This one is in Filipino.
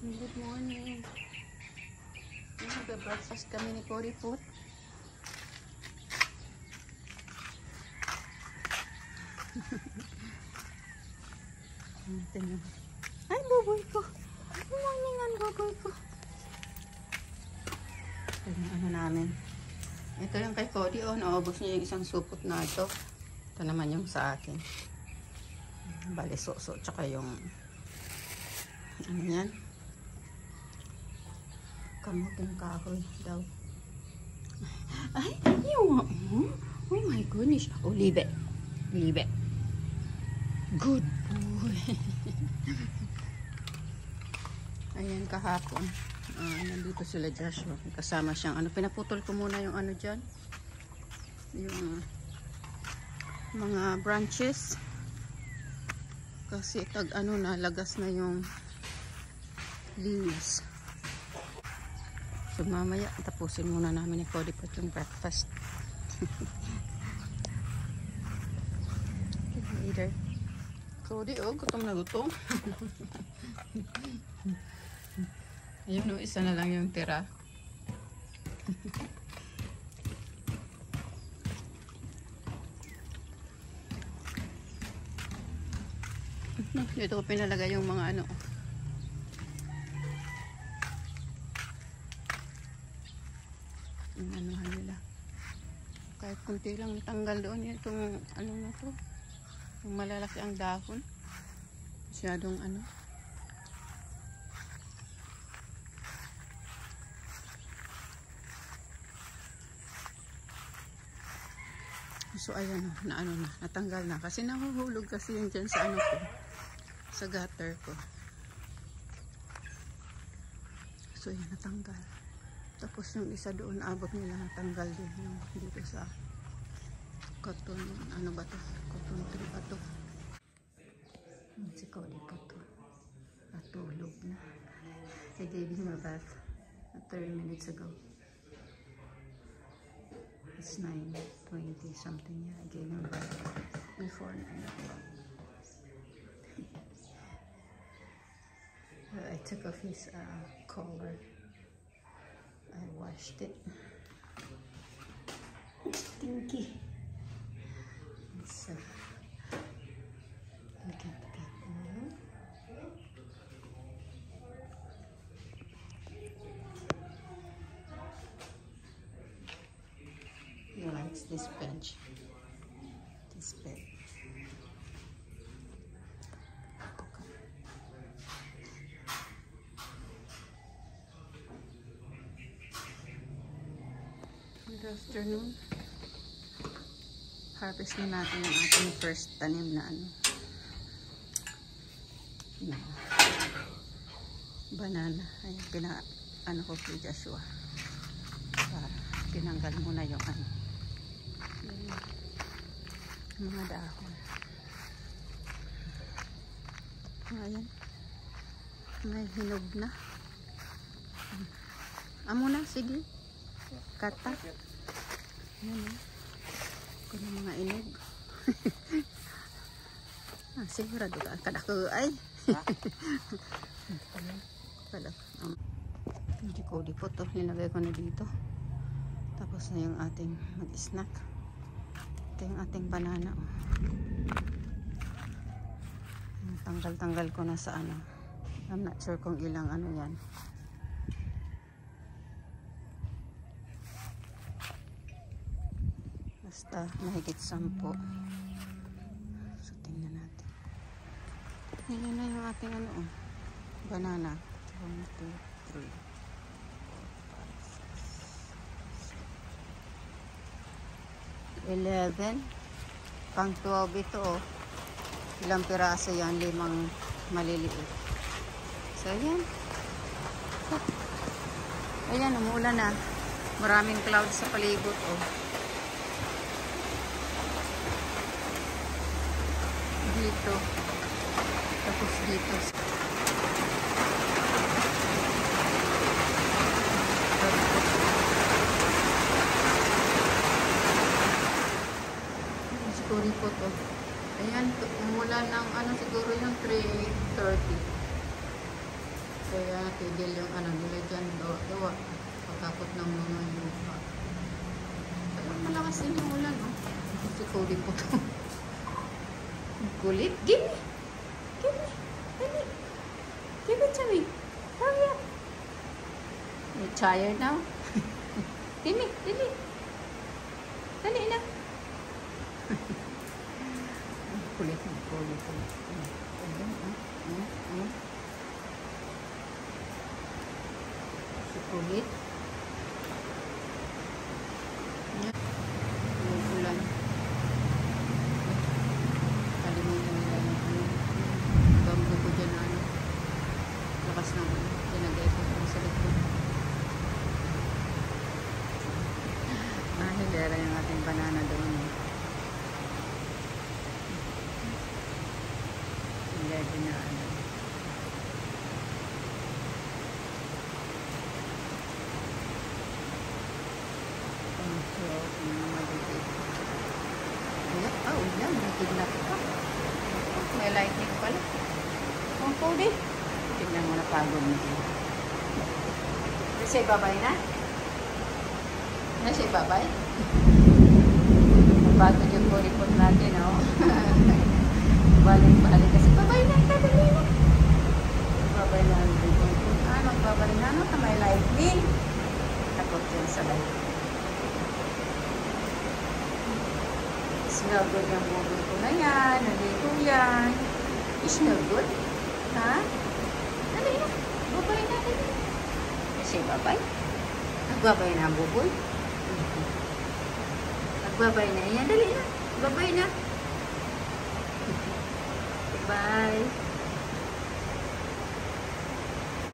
Good morning. Nag-breakfast kami ni Cory Foot. Ay, buboy ko. Good morning ang buboy ko. Ito yung ano namin. Ito yung kay Cody. Oh, naubos niya yung isang supot na ito. Ito naman yung sa akin. Bali, so tsaka yung ano yan? Kamuting kahoy daw. Ay, yung oh my goodness. Oh, libe. Libe. Good boy. Ayan, kahapon. Nandito sila Joshua. Kasama siyang ano. Pinaputol ko muna yung ano dyan. Yung mga branches. Kasi tag ano na, lagas na yung leaves. So mamaya, tapusin muna namin ni Cody po yung breakfast. Later. Cody, oh, gutom na gutom. Ayun, no, isa na lang yung tira. Dito ko pinalagay yung mga ano. Anuhan nila. Kahit kunti lang tanggal doon yan. Itong ano na to. Yung malalaki ang dahon. Masyadong ano. So ayan na ano na. Natanggal na. Kasi nahuhulog kasi yan dyan sa ano ko. Sa gutter ko. So yan natanggal. Tapos yung isa doon, abot nila natanggal din yung dito sa cotton, ano ba to? Cotton tree ba to? Si Cody pa to. Natulog na. I gave him a bath 30 minutes ago. It's 9:20 something. Yeah, I gave him a bath before 9 o'clock. I took off his collar. I washed it. Stinky. So, look at that now. He likes this bench. This bed. Good afternoon. Harvest na natin ang ating first tanim na ano. Na banana. Ayan, ano ko kay Joshua. Tinanggal muna yung ano. Yung mga dahon. Ayan. May hinog na. Amo na, sige. Kata. Ayan o. Ito na mga inog. Sigurado ka. Kadako ay. Hindi ko di po ito. Nilagay ko na dito. Tapos na yung ating mag-snack. Ito yung ating banana. Tanggal-tanggal ko na sa ano. I'm not sure kung ilang ano yan. Basta mahigit 10. So tingnan natin. Ayan na yung ating ano, banana. 1, 2, 3, 4, 5, 6, 7, 11. Pang 12 ito oh. Ilang piraso yan? 5 maliliit. So ayan. Ayan, umuulan na. Maraming clouds sa palibot oh. Dito. Tapos dito. Siguro po to. Ayan, umulan ng ano siguro yung 3:30. Kaya tigil yung ano nila dyan, dawa. Pagkapot ng mga lupa. Pero malakas din yung ulan, no? Kasi kulit po to. Kulit? Give me! Give me! Dali! Give it to me! Hurry up! You tired now? Give me! Dali! Dali na! Kulit mo, kulit mo. Kulit. Yung ulan. Kalimutan nila yung bamboo ko dyan na ano. Lakas na ulan. Tinagay ko sa likod. Hilera yung ating banana doon. Hilera na ano. Ulan, may kidnap ka. May lightning pala. Ang pudi. Tignan mo na pagod mo. Kasi babay na? Nasa babay? Pagod yung kuripot natin, oh. Balik-balik kasi babay na, kadali na. Babay na. Magbabay na, no? May lightning. Takot yan sa lightning. No good yung bubol ko na yan. Nandito yan. Is no good? Ha? Dali na. Babay na. Dali. Kasi babay. Nagbabay na ang bubol. Nagbabay na yan. Dali na. Babay na. Bye.